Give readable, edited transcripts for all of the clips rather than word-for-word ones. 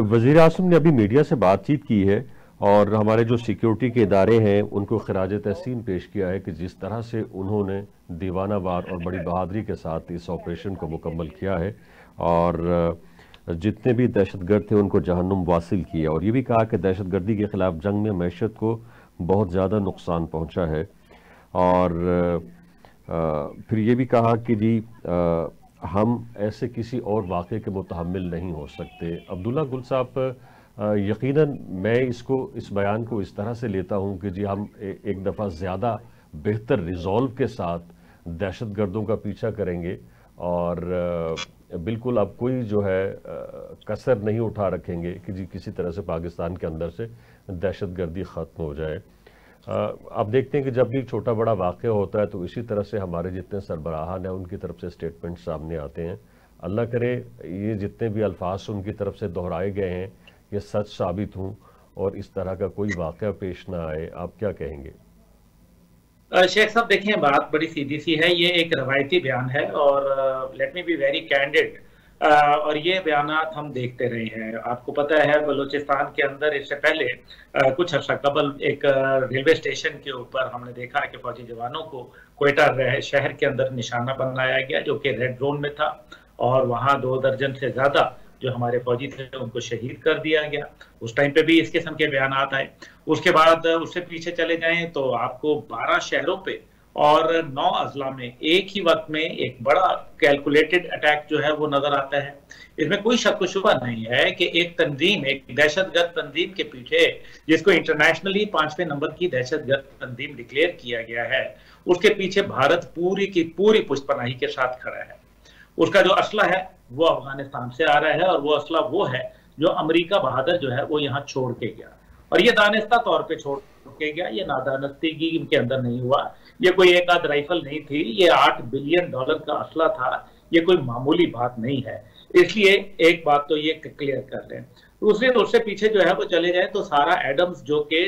वज़ीर आज़म ने अभी मीडिया से बातचीत की है और हमारे जो सिक्योरिटी के इदारे हैं उनको खराज तहसीन पेश किया है कि जिस तरह से उन्होंने दीवाना वार और बड़ी बहादुरी के साथ इस ऑपरेशन को मुकम्मल किया है और जितने भी दहशतगर्द थे उनको जहन्नुम वासिल किया। और ये भी कहा कि दहशतगर्दी के खिलाफ जंग में मैशत को बहुत ज़्यादा नुकसान पहुँचा है। और फिर ये भी कहा कि जी हम ऐसे किसी और वाक़े के मुतहम्मिल नहीं हो सकते। अब्दुल्ला गुल साहब, यकीनन मैं इस बयान को इस तरह से लेता हूँ कि जी हम एक दफ़ा ज़्यादा बेहतर रिजॉल्व के साथ दहशतगर्दों का पीछा करेंगे और बिल्कुल अब कोई जो है कसर नहीं उठा रखेंगे कि जी किसी तरह से पाकिस्तान के अंदर से दहशतगर्दी ख़त्म हो जाए। अब देखते हैं कि जब भी छोटा बड़ा वाक़या होता है तो इसी तरह से हमारे जितने सरबराहान हैं उनकी तरफ से स्टेटमेंट सामने आते हैं। अल्लाह करे ये जितने भी अल्फाज उनकी तरफ से दोहराए गए हैं ये सच साबित हों और इस तरह का कोई वाक़या पेश ना आए। आप क्या कहेंगे? शेख साहब देखें, बात बड़ी सीधी सी है। ये एक रवायती बयान है और let me be very candid, और ये बयानात हम देखते रहे हैं। आपको पता है बलूचिस्तान के अंदर इससे पहले कुछ अर्सा कबल एक रेलवे स्टेशन के ऊपर हमने देखा कि फौजी जवानों को क्वेटा शहर के अंदर निशाना बनाया गया जो कि रेड जोन में था और वहाँ 2 दर्जन से ज्यादा जो हमारे फौजी थे उनको शहीद कर दिया गया। उस टाइम पे भी इस किस्म के बयानात आए। उसके बाद उससे पीछे चले जाएं तो आपको 12 शहरों पे और 9 अजला में एक ही वक्त में एक बड़ा कैलकुलेटेड अटैक जो है वो नजर आता है। इसमें कोई शक व शुबा नहीं है कि एक तंजीम, एक दहशतगर्द तंजीम के पीछे, जिसको इंटरनेशनली 5वें नंबर की दहशतगर्द तंजीम डिक्लेयर किया गया है, उसके पीछे भारत पूरी की पूरी पुष्टपनाही के साथ खड़ा है। उसका जो असला है वो अफगानिस्तान से आ रहा है और वो असला वो है जो अमेरिका बहादुर जो है वो यहाँ छोड़ के गया और ये दानिस्ता तौर पे छोड़ के गया। ये नादानस्ती इनके अंदर नहीं हुआ। ये कोई एक आध राइफल नहीं थी, ये $8 बिलियन का असला था। ये कोई मामूली बात नहीं है। इसलिए एक बात तो ये क्लियर कर लें। दूसरे तो उससे पीछे जो है वो चले जाए तो सारा एडम्स जो कि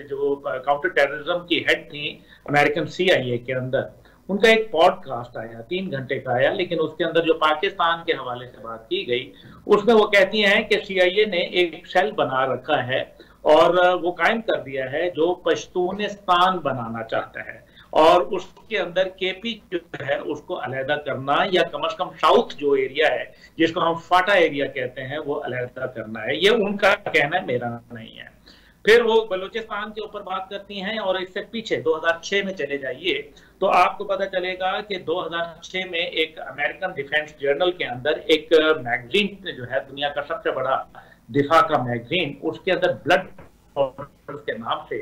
जो काउंटर टेररिज्म की हेड थी अमेरिकन CIA के अंदर, उनका एक पॉडकास्ट आया 3 घंटे का आया, लेकिन उसके अंदर जो पाकिस्तान के हवाले से बात की गई उसमें वो कहती हैं कि CIA ने एक सेल बना रखा है और वो कायम कर दिया है जो पश्तूनिस्तान बनाना चाहता है और उसके अंदर KP जो है उसको अलहदा करना या कम से कम साउथ जो एरिया है जिसको हम फाटा एरिया कहते हैं वो अलहदा करना है। ये उनका कहना है, मेरा नहीं है। फिर वो बलूचिस्तान के ऊपर बात करती हैं और इससे पीछे 2006 में चले जाइए तो आपको पता चलेगा कि 2006 में एक अमेरिकन डिफेंस जर्नल के अंदर एक मैगजीन जो है दुनिया का सबसे बड़ा दिफा का मैगजीन, उसके अंदर ब्लड के नाम से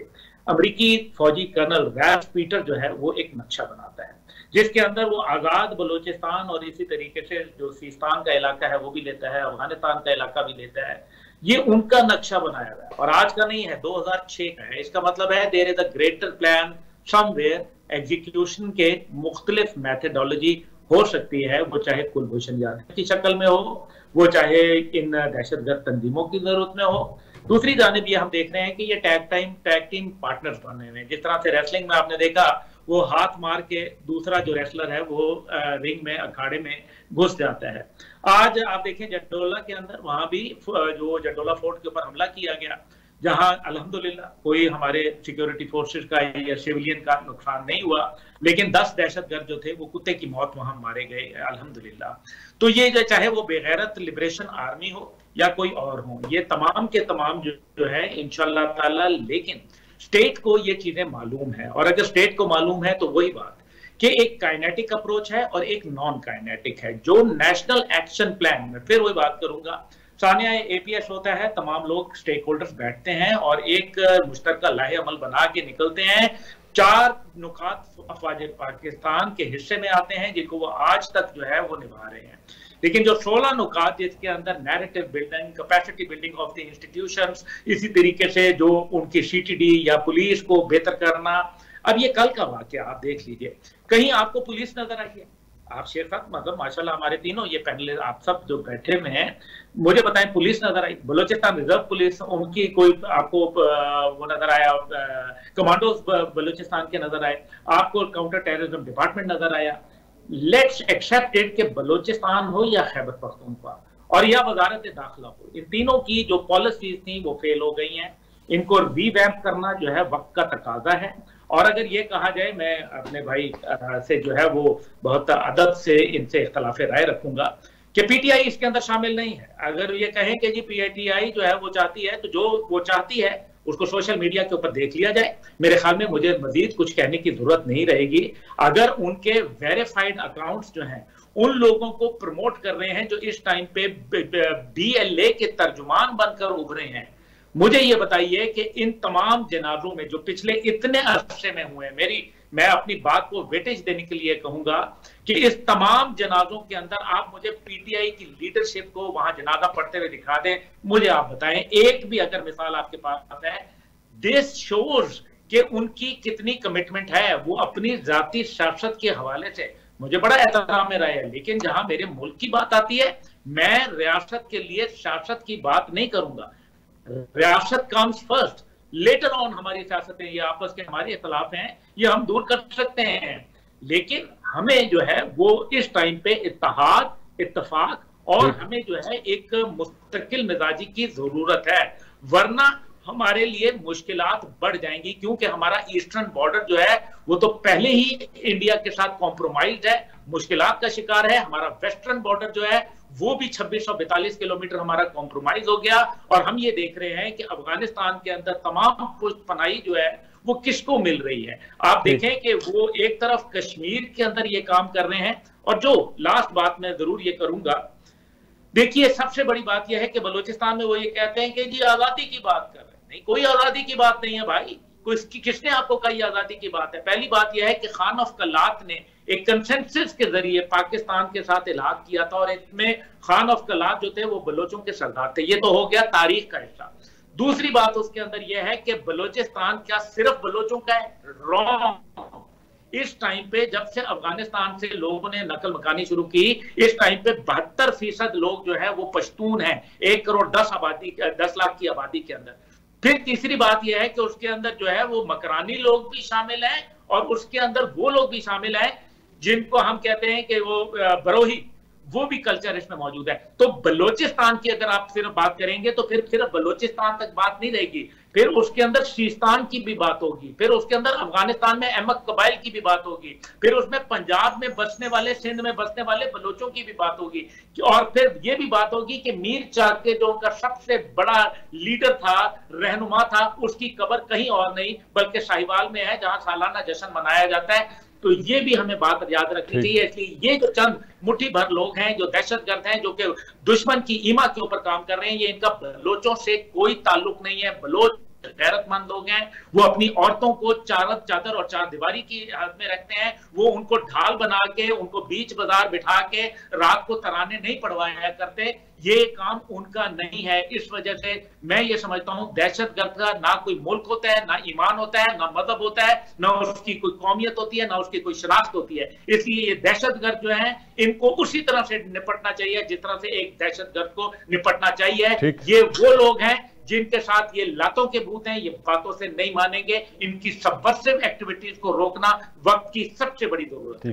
अमेरिकी फौजी कर्नल रैल्फ पीटर जो है वो एक नक्शा बनाता है जिसके अंदर वो आजाद बलूचिस्तान और इसी तरीके से जो सीस्तान का इलाका है वो भी लेता है, अफगानिस्तान का इलाका भी लेता है। ये उनका नक्शा बनाया हुआ है और आज का नहीं है, 2006 का है। इसका मतलब है there is a greater plan somewhere. Execution के मुख्तलिफ मैथडोलॉजी हो सकती है, वो चाहे कुलभूषण यादव की शक्ल में हो, वो चाहे इन दहशतगर्द तंजीमों की जरूरत में हो। दूसरी जानिब ये हम देख रहे हैं कि ये टैग टीम पार्टनर्स बने हुए हैं। जिस तरह से रेसलिंग में आपने देखा वो हाथ मार के दूसरा जो रेसलर है वो रिंग में अखाड़े में घुस जाता है। आज आप देखें जडोला के अंदर, वहां भी जो जडोला फोर्ट के ऊपर हमला किया गया जहां अल्हम्दुलिल्लाह कोई हमारे सिक्योरिटी फोर्सेस का या सिविलियन का नुकसान नहीं हुआ, लेकिन 10 दहशतगर्द जो थे वो कुत्ते की मौत वहां मारे गए अल्हम्दुलिल्लाह। तो ये चाहे वो बेगैरत लिबरेशन आर्मी हो या कोई और हो, ये तमाम के तमाम जो है इंशाअल्लाह ताला, लेकिन स्टेट को ये चीजें मालूम है और अगर स्टेट को मालूम है तो वही बात कि एक काइनेटिक अप्रोच है और एक नॉन काइनेटिक है। जो नेशनल एक्शन प्लान में, फिर वही बात करूंगा, सानिया APS होता है, तमाम लोग स्टेक होल्डर्स बैठते हैं और एक मुश्तरका लाहे अमल बना के निकलते हैं। 4 नुकात अफवाज पाकिस्तान के हिस्से में आते हैं जिनको वो आज तक जो है वो निभा रहे हैं, लेकिन जो 16 नुकात जिसके अंदर narrative building, capacity building of the institutions, इसी तरीके से जो उनकी CTD या पुलिस को बेहतर करना। अब ये कल का वाकया आप देख लीजिए, कहीं आपको पुलिस नजर आई है? आप शेख साहब, मतलब माशाल्लाह हमारे तीनों ये पैनल आप सब जो बैठे हुए हैं, मुझे बताएं पुलिस नजर आई? बलूचिस्तान रिजर्व पुलिस, उनकी कोई आपको वो नजर आया? कमांडोज बलूचिस्तान के नजर आए? आपको काउंटर टेररिज्म डिपार्टमेंट नजर आया? लेट्स एक्सेप्ट इट कि बलूचिस्तान हो या खैबर पख्तूनख्वा, और या वजारत दाखिला हो, इन तीनों की जो पॉलिसीज थी वो फेल हो गई हैं। इनको रीवैम्प करना जो है वक्त का तकाजा है। और अगर ये कहा जाए, मैं अपने भाई से जो है वो बहुत अदब से इनसे इख्तलाफ राय रखूंगा कि पीटीआई इसके अंदर शामिल नहीं है। अगर ये कहें कि जी पीटीआई जो है वो चाहती है, तो जो वो चाहती है उसको सोशल मीडिया के ऊपर देख लिया जाए। मेरे ख्याल में मुझे मजीद कुछ कहने की जरूरत नहीं रहेगी। अगर उनके वेरीफाइड अकाउंट्स जो हैं उन लोगों को प्रमोट कर रहे हैं जो इस टाइम पे BLA के तर्जुमान बनकर उभरे हैं, मुझे ये बताइए कि इन तमाम जनाजों में जो पिछले इतने अरसे में हुए हैं, मैं अपनी बात को वेटेज देने के लिए कहूंगा कि इस तमाम जनाजों के अंदर आप मुझे पीटीआई की लीडरशिप को वहां जनाजा पढ़ते हुए दिखा दें। मुझे आप बताएं एक भी अगर मिसाल आपके पास है। दिस शोज कि उनकी कितनी कमिटमेंट है वो अपनी जाती सियासत के हवाले से। मुझे बड़ा एहतराम रहा है, लेकिन जहां मेरे मुल्क की बात आती है, मैं रियासत के लिए सियासत की बात नहीं करूंगा। रियासत कम्स फर्स्ट, लेटर ऑन हमारी सियासतें, ये आपस के हमारे इख्तलाफ हैं, ये हम दूर कर सकते हैं, लेकिन हमें जो है वो इस टाइम पे इत्तेहाद, इत्तेफाक और हमें जो है एक मुस्तकिल मिजाजी की जरूरत है, वरना हमारे लिए मुश्किलात बढ़ जाएंगी। क्योंकि हमारा ईस्टर्न बॉर्डर जो है वो तो पहले ही इंडिया के साथ कॉम्प्रोमाइज है, मुश्किलात का शिकार है। हमारा वेस्टर्न बॉर्डर जो है वो भी 2642 किलोमीटर हमारा कॉम्प्रोमाइज हो गया। और हम ये देख रहे हैं कि अफगानिस्तान के अंदर तमाम पुष्टपनाही जो है वो किसको मिल रही है। आप देखें कि वो एक तरफ कश्मीर के अंदर ये काम कर रहे हैं, और जो लास्ट बात मैं जरूर ये करूंगा, देखिए सबसे बड़ी बात यह है कि बलूचिस्तान में वो ये कहते हैं कि जी आजादी की बात कर रहे हैं। नहीं, कोई आजादी की बात नहीं है भाई। किसने आपको कही आजादी की बात है? पहली बात यह है कि खान ऑफ कलात ने एक कंसेंसस के जरिए पाकिस्तान के साथ इलाक किया था, और इसमें खान ऑफ कलात जो थे वो बलोचों के सरदार थे। ये तो हो गया तारीख का हिस्सा। दूसरी बात उसके अंदर यह है कि बलोचिस्तान क्या सिर्फ बलोचों का है? रॉन्ग। इस टाइम पे जब से अफगानिस्तान से लोगों ने नकल मकानी शुरू की, इस टाइम पे 72% लोग जो है वो पश्तून हैं, 1 करोड़ 10 लाख की आबादी के अंदर। फिर तीसरी बात यह है कि उसके अंदर जो है वो मकरानी लोग भी शामिल हैं, और उसके अंदर वो लोग भी शामिल हैं जिनको हम कहते हैं कि वो बरोही, वो भी कल्चर इसमें मौजूद है। तो बलोचिस्तान की अगर आप सिर्फ बात करेंगे तो फिर सिर्फ बलोचिस्तान तक बात नहीं रहेगी, फिर उसके अंदर सिस्तान की भी बात होगी, फिर उसके अंदर अफगानिस्तान में अहमद कबाइल की भी बात होगी, फिर उसमें पंजाब में बसने वाले, सिंध में बसने वाले बलोचों की भी बात होगी, और फिर यह भी बात होगी कि मीर चाके जो उनका सबसे बड़ा लीडर था, रहनुमा था, उसकी कब्र कहीं और नहीं बल्कि शाहीवाल में है, जहां सालाना जश्न मनाया जाता है। तो ये भी हमें बात याद रखनी चाहिए। इसलिए ये जो चंद मुट्ठी भर लोग हैं जो दहशतगर्द हैं, जो कि दुश्मन की ईमा के ऊपर काम कर रहे हैं, ये इनका बलोचों से कोई ताल्लुक नहीं है। बलोच गैरतमंद लोग हैं, वो अपनी औरतों को चादर और चार दीवारी की हालत में रखते हैं, वो उनको ढाल बना के, उनको बीच बाजार बिठा के रात को तराने नहीं पढ़वाया करते। ये काम उनका नहीं है। इस वजह से मैं ये समझता हूं दहशतगर्द का ना कोई मुल्क होता है, ना ईमान होता है, ना मजहब होता है, ना उसकी कोई कौमियत होती है, ना उसकी कोई शनाख्त होती है। इसलिए ये दहशतगर्द जो है इनको उसी तरह से निपटना चाहिए जिस तरह से एक दहशतगर्द को निपटना चाहिए। ये वो लोग हैं जिनके साथ ये लातों के भूत हैं, ये बातों से नहीं मानेंगे। इनकी सबवर्सिव एक्टिविटीज को रोकना वक्त की सबसे बड़ी जरूरत है।